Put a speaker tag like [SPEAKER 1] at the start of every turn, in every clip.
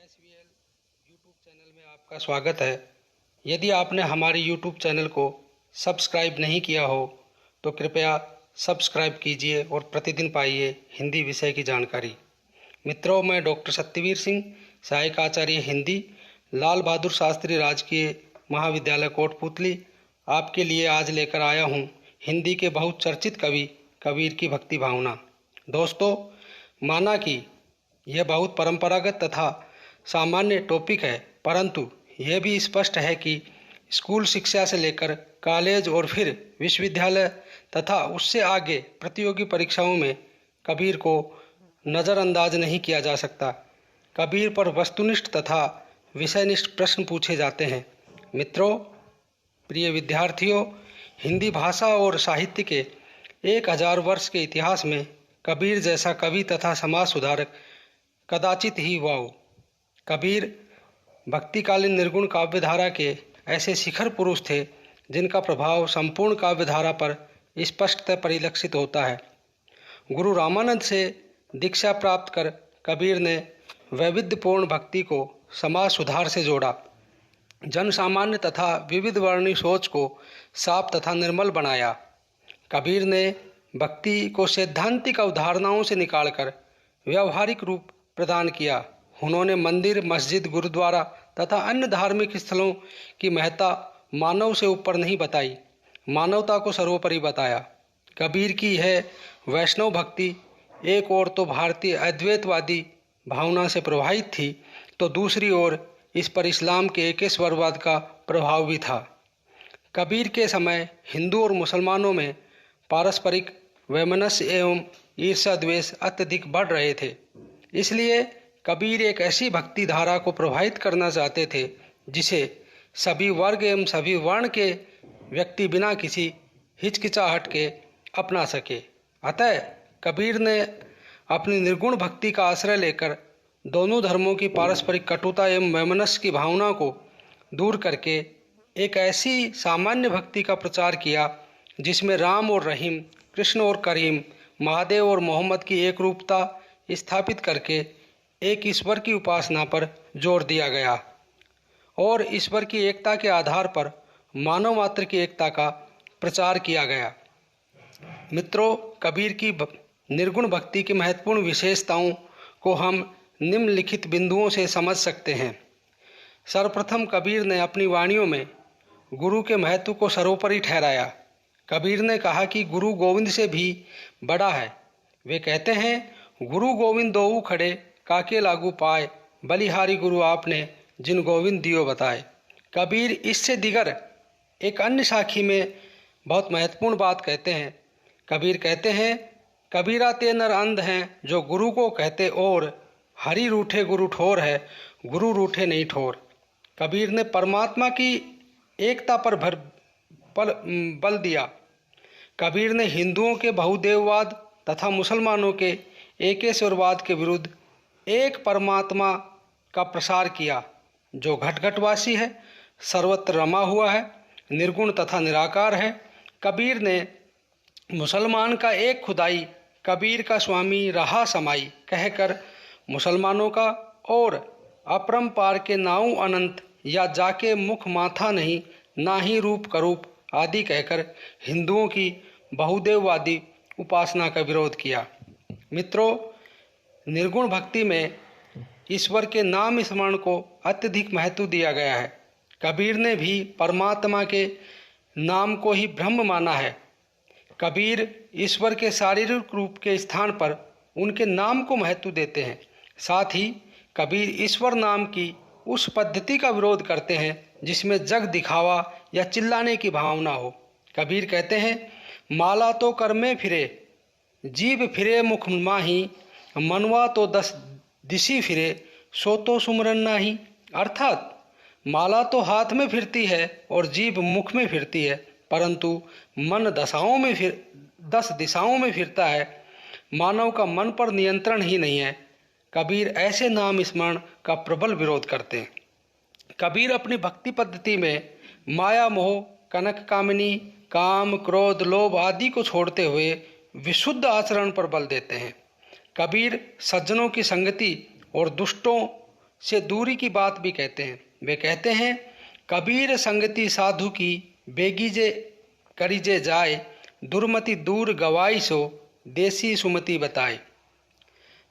[SPEAKER 1] SVL YouTube channel में आपका स्वागत है। यदि आपने हमारे यूट्यूब चैनल को सब्सक्राइब नहीं किया हो तो कृपया सब्सक्राइब कीजिए और प्रतिदिन पाइए हिंदी विषय की जानकारी। मित्रों, मैं डॉक्टर सत्यवीर सिंह, सहायक आचार्य हिंदी, लाल बहादुर शास्त्री राजकीय महाविद्यालय कोटपुतली, आपके लिए आज लेकर आया हूँ हिंदी के बहुत चर्चित कवि कबीर की भक्ति भावना। दोस्तों, माना कि यह बहुत परंपरागत तथा सामान्य टॉपिक है, परंतु यह भी स्पष्ट है कि स्कूल शिक्षा से लेकर कॉलेज और फिर विश्वविद्यालय तथा उससे आगे प्रतियोगी परीक्षाओं में कबीर को नज़रअंदाज नहीं किया जा सकता। कबीर पर वस्तुनिष्ठ तथा विषयनिष्ठ प्रश्न पूछे जाते हैं। मित्रों, प्रिय विद्यार्थियों, हिंदी भाषा और साहित्य के 1000 वर्ष के इतिहास में कबीर जैसा कवि तथा समाज सुधारक कदाचित ही हुआ हो। कबीर भक्तिकालीन निर्गुण काव्यधारा के ऐसे शिखर पुरुष थे जिनका प्रभाव संपूर्ण काव्यधारा पर स्पष्टतः परिलक्षित होता है। गुरु रामानंद से दीक्षा प्राप्त कर कबीर ने वैविध्यपूर्ण भक्ति को समाज सुधार से जोड़ा, जन सामान्य तथा विविध वर्णीय सोच को साफ तथा निर्मल बनाया। कबीर ने भक्ति को सैद्धांतिक अवधारणाओं से निकालकर व्यावहारिक रूप प्रदान किया। उन्होंने मंदिर, मस्जिद, गुरुद्वारा तथा अन्य धार्मिक स्थलों की महत्ता मानव से ऊपर नहीं बताई, मानवता को सर्वोपरि बताया। कबीर की यह वैष्णव भक्ति एक ओर तो भारतीय अद्वैतवादी भावना से प्रभावित थी, तो दूसरी ओर इस पर इस्लाम के एकेश्वरवाद का प्रभाव भी था। कबीर के समय हिंदू और मुसलमानों में पारस्परिक वैमनस्य एवं ईर्ष्या द्वेष अत्यधिक बढ़ रहे थे। इसलिए कबीर एक ऐसी भक्ति धारा को प्रभावित करना चाहते थे जिसे सभी वर्ग एवं सभी वर्ण के व्यक्ति बिना किसी हिचकिचाहट के अपना सके। अतः कबीर ने अपनी निर्गुण भक्ति का आश्रय लेकर दोनों धर्मों की पारस्परिक कटुता एवं वैमनस्य की भावना को दूर करके एक ऐसी सामान्य भक्ति का प्रचार किया जिसमें राम और रहीम, कृष्ण और करीम, महादेव और मोहम्मद की एक रूपता स्थापित करके एक ईश्वर की उपासना पर जोर दिया गया और ईश्वर की एकता के आधार पर मानव मात्र की एकता का प्रचार किया गया। मित्रों, कबीर की निर्गुण भक्ति की महत्वपूर्ण विशेषताओं को हम निम्नलिखित बिंदुओं से समझ सकते हैं। सर्वप्रथम, कबीर ने अपनी वाणियों में गुरु के महत्व को सर्वोपरि ठहराया। कबीर ने कहा कि गुरु गोविंद से भी बड़ा है। वे कहते हैं, गुरु गोविंद दोऊ खड़े काके लागू पाए, बलिहारी गुरु आपने जिन गोविंद दियो बताए। कबीर इससे दिगर एक अन्य साखी में बहुत महत्वपूर्ण बात कहते हैं। कबीर कहते हैं, कबीरा ते नर अंध हैं जो गुरु को कहते और, हरि रूठे गुरु ठोर है, गुरु रूठे नहीं ठोर। कबीर ने परमात्मा की एकता पर बल दिया। कबीर ने हिंदुओं के बहुदेववाद तथा मुसलमानों के एकेश्वरवाद के विरुद्ध एक परमात्मा का प्रसार किया जो घट घटवासी है, सर्वत्र रमा हुआ है, निर्गुण तथा निराकार है। कबीर ने मुसलमान का एक खुदाई कबीर का स्वामी रहा समाई कहकर मुसलमानों का और अपरंपार के नाऊ अनंत या जाके मुख माथा नहीं, ना ही रूप करूप आदि कहकर हिंदुओं की बहुदेववादी उपासना का विरोध किया। मित्रों, निर्गुण भक्ति में ईश्वर के नाम स्मरण को अत्यधिक महत्व दिया गया है। कबीर ने भी परमात्मा के नाम को ही ब्रह्म माना है। कबीर ईश्वर के शारीरिक रूप के स्थान पर उनके नाम को महत्व देते हैं। साथ ही कबीर ईश्वर नाम की उस पद्धति का विरोध करते हैं जिसमें जग दिखावा या चिल्लाने की भावना हो। कबीर कहते हैं, माला तो कर में फिरे, जीव फिरे मुख माही, मनवा तो 10 दिशी फिरे, सो तो सुमरन नाही। अर्थात माला तो हाथ में फिरती है और जीभ मुख में फिरती है, परंतु मन 10 दिशाओं में फिरता है। मानव का मन पर नियंत्रण ही नहीं है। कबीर ऐसे नाम स्मरण का प्रबल विरोध करते हैं। कबीर अपनी भक्ति पद्धति में माया, मोह, कनक कामिनी, काम, क्रोध, लोभ आदि को छोड़ते हुए विशुद्ध आचरण पर बल देते हैं। कबीर सज्जनों की संगति और दुष्टों से दूरी की बात भी कहते हैं। वे कहते हैं, कबीर संगति साधु की बेगीजे करीजे जाए, दुर्मति दूर गवाई सो देसी सुमति बताए।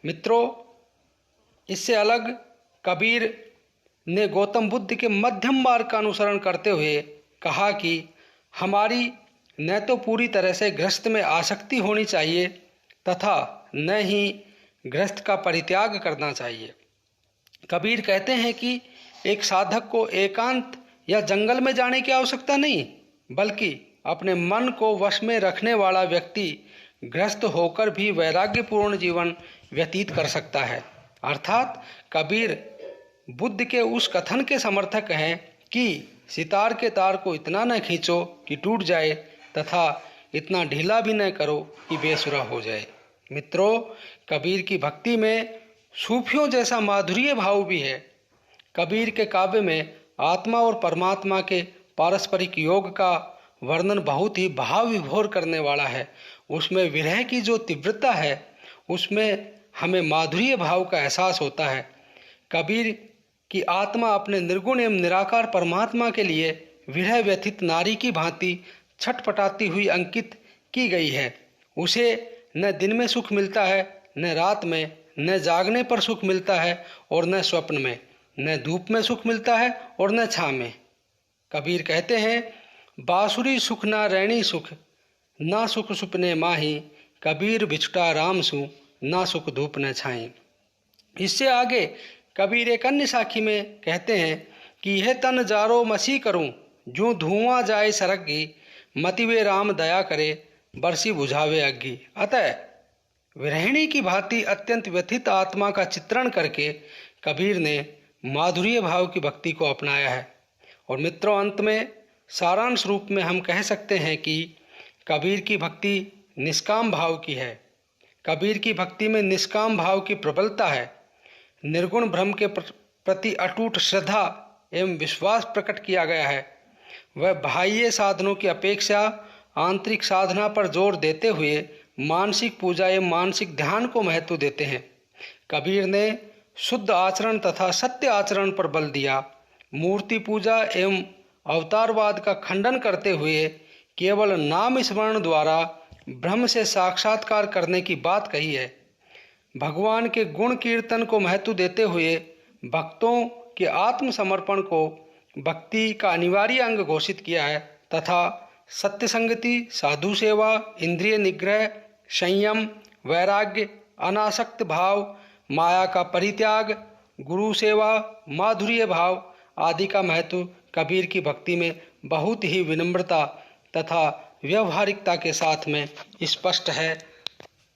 [SPEAKER 1] मित्रों, इससे अलग कबीर ने गौतम बुद्ध के मध्यम मार्ग का अनुसरण करते हुए कहा कि हमारी न तो पूरी तरह से गृहस्थ में आसक्ति होनी चाहिए तथा न ही गृहस्थ का परित्याग करना चाहिए। कबीर कहते हैं कि एक साधक को एकांत या जंगल में जाने की आवश्यकता नहीं, बल्कि अपने मन को वश में रखने वाला व्यक्ति गृहस्थ होकर भी वैराग्यपूर्ण जीवन व्यतीत कर सकता है। अर्थात कबीर बुद्ध के उस कथन के समर्थक हैं कि सितार के तार को इतना न खींचो कि टूट जाए तथा इतना ढीला भी न करो कि बेसुरा हो जाए। मित्रों, कबीर की भक्ति में सूफियों जैसा माधुर्य भाव भी है। कबीर के काव्य में आत्मा और परमात्मा के पारस्परिक योग का वर्णन बहुत ही भाव विभोर करने वाला है। उसमें विरह की जो तीव्रता है, उसमें हमें माधुर्य भाव का एहसास होता है। कबीर की आत्मा अपने निर्गुण एवं निराकार परमात्मा के लिए विरह व्यथित नारी की भांति छटपटाती हुई अंकित की गई है। उसे न दिन में सुख मिलता है, न रात में, न जागने पर सुख मिलता है और न स्वप्न में, न धूप में सुख मिलता है और न छाँव में। कबीर कहते हैं, बांसुरी सुख ना रैणी सुख, ना सुख सुपने माही, कबीर बिछुटा राम सु, ना सुख धूप न छाई। इससे आगे कबीर एक अन्य साखी में कहते हैं कि यह तन जारो मसी करूं, जो धुआं जाए सरगी, मतिवे राम दया करे, बरसी बुझावे अग्गी। अतः विरहिणी की भांति अत्यंत व्यथित आत्मा का चित्रण करके कबीर ने माधुर्य भाव की भक्ति को अपनाया है। और मित्रों, अंत में सारांश रूप में हम कह सकते हैं कि कबीर की भक्ति निष्काम भाव की है। कबीर की भक्ति में निष्काम भाव की प्रबलता है। निर्गुण ब्रह्म के प्रति अटूट श्रद्धा एवं विश्वास प्रकट किया गया है। वह बाह्य साधनों की अपेक्षा आंतरिक साधना पर जोर देते हुए मानसिक पूजा एवं मानसिक ध्यान को महत्व देते हैं। कबीर ने शुद्ध आचरण तथा सत्य आचरण पर बल दिया। मूर्ति पूजा एवं अवतारवाद का खंडन करते हुए केवल नाम स्मरण द्वारा ब्रह्म से साक्षात्कार करने की बात कही है। भगवान के गुण कीर्तन को महत्व देते हुए भक्तों के आत्मसमर्पण को भक्ति का अनिवार्य अंग घोषित किया है तथा सत्य संगति, साधु सेवा, इंद्रिय निग्रह, संयम, वैराग्य, अनासक्त भाव, माया का परित्याग, गुरु सेवा, माधुर्य भाव आदि का महत्व कबीर की भक्ति में बहुत ही विनम्रता तथा व्यवहारिकता के साथ में स्पष्ट है।